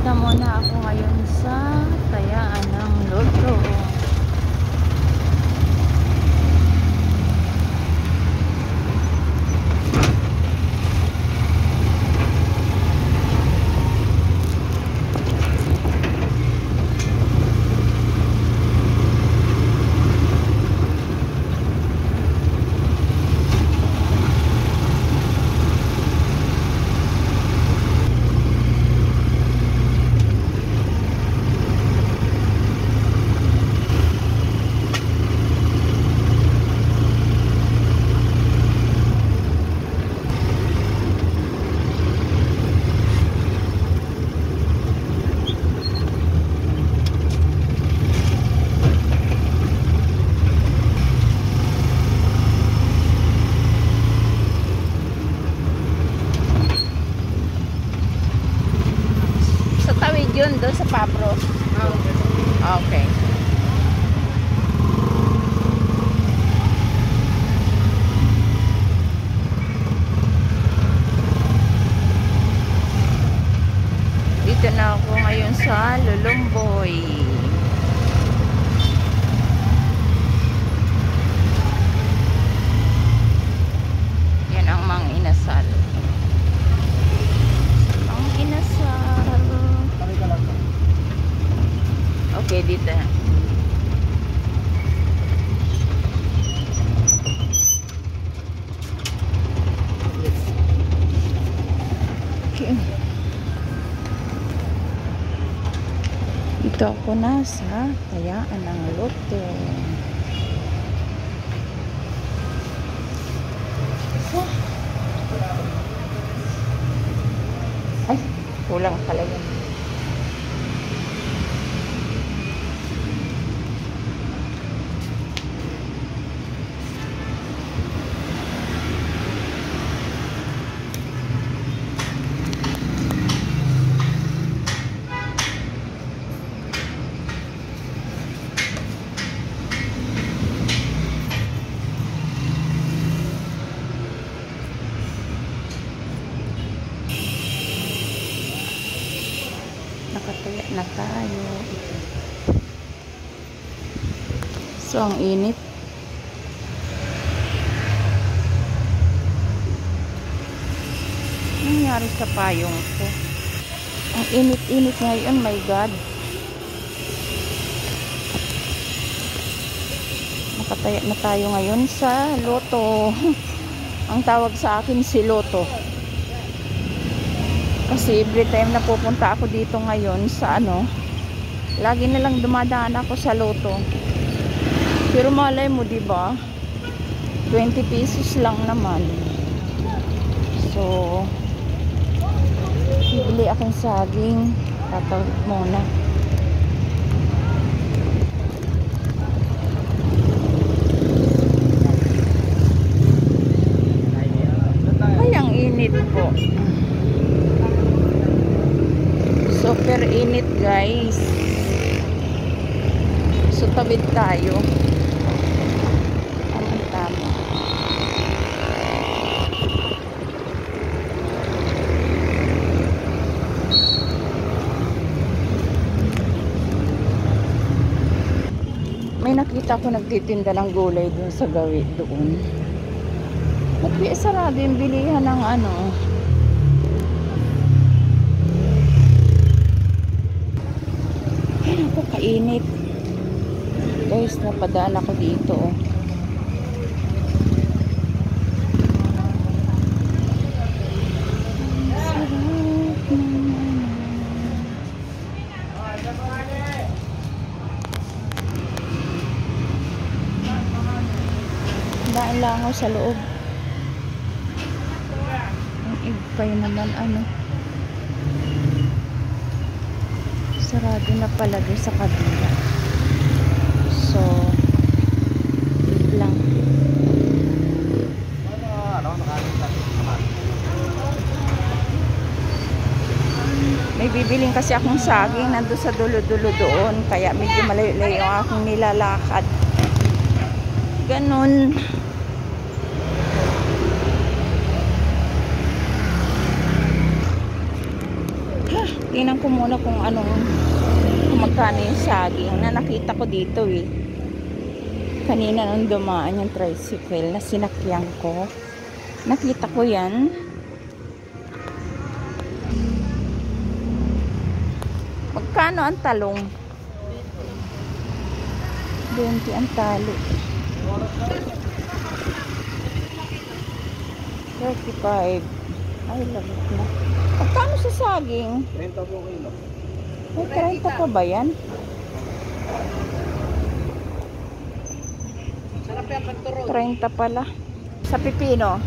Punta muna ako ngayon sa Tayaan ng Loto. Yun doon sa Papros. Okay. Dito na ako ngayon sa Lulumboy. Yan ang Mang Inasal. Mang Inasal. Okay, dito na. Okay. Dito ako na sa Tayaan ng Loto. Ay, kulang pala yun. Nakataya na tayo. So, ang init. Ano nangyari sa payong ko? Ang init-init ngayon, my God. Nakataya na tayo ngayon sa Loto. Ang tawag sa akin si Loto. Kasi every time na pupunta ako dito ngayon sa lagi na lang dumadaan ako sa Loto. Pero malay mo, diba? 20 pesos lang naman. So, bibili akong saging. Tatawag muna. Ay, ang init po. Super init, guys. So, tabid tayo. Anong tama? May nakita ko nagtitinda ng gulay dun sa gawin doon. Ba't sarado yung bilihan ng kainit. Guys, napadaan ako dito. Daan lang ako sa loob. Ang igpay naman sarado na pala doon sa kabila. So, wait lang. May bibiling kasi akong saging nandun sa dulo-dulo doon. Kaya medyo malayo-layo yung akong nilalakad. Ganon. Titingnan ko muna kung magkano yung saging na nakita ko dito eh. Kanina nung dumaan yung tricycle na sinakyan ko. Nakita ko yan. Magkano ang talong? 20 ang talo. 35. Ay, labot na. Magkano sa saging? 30 po kilo. May 30 pa ba yan? Sarap yan pagturo. 30 pala. Sa pipino?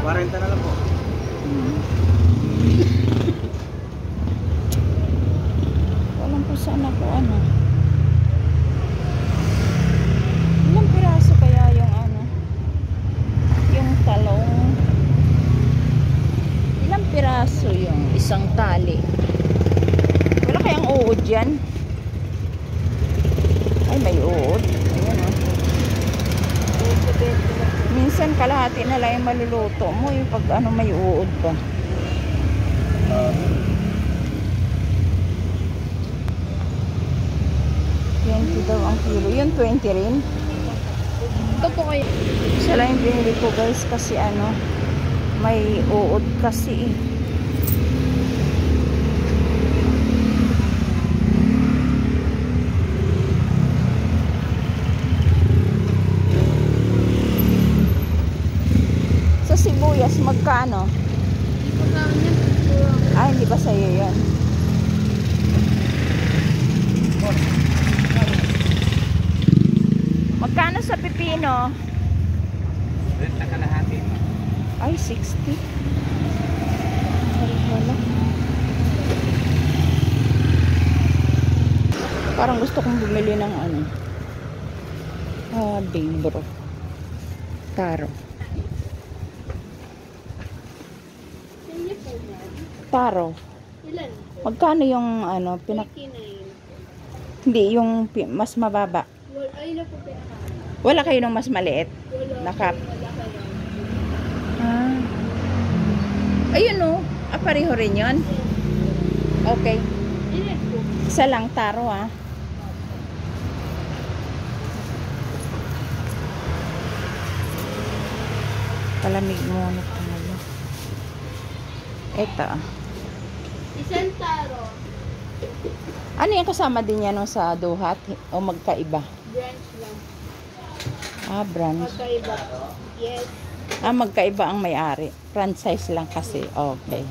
40 na lang po. Walang kung saan ako Ilang piraso kaya yung yung talong? Ilang piraso yung isang tali? Wala kayang uod yan? Ay, may uod. Ayan minsan kalahati na lang yung maluluto mo yung pag may uod pa. 20 daw ang kilo. Yung 20 rin. Ito po kayo. Isa lang yung binili ko guys kasi may uod kasi eh. Sa sibuyas magkano? Ay, hindi ba sa'yo yan? Magkano sa pipino? Renta kalahati. Ay, 60. Wala. Parang gusto kong bumili ng libro. Taro. Taro. Ilan? Magkano yung hindi, yung mas mababa. Ay na po pinaka. Wala kayo ng mas maliit? Wala. Nakap. Ayun pareho rin yun? Okay. Ilan po? Isa lang taro Palamig muna tayo. Ito. Isang taro. Ano yung kasama din yan sa duhat? O magkaiba? Branch lang. Branch. Magkaiba. Yes. Magkaiba ang may-ari. Franchise lang kasi. Okay.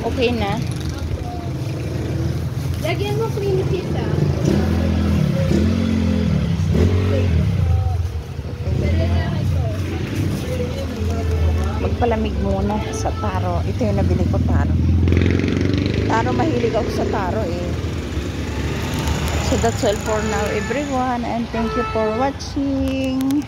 Okay na. Lagyan mo cream cheese Magpalamig muna sa taro. Ito yung nabili ko taro. Taro, mahilig ako sa taro eh. So that's all for now everyone, and thank you for watching.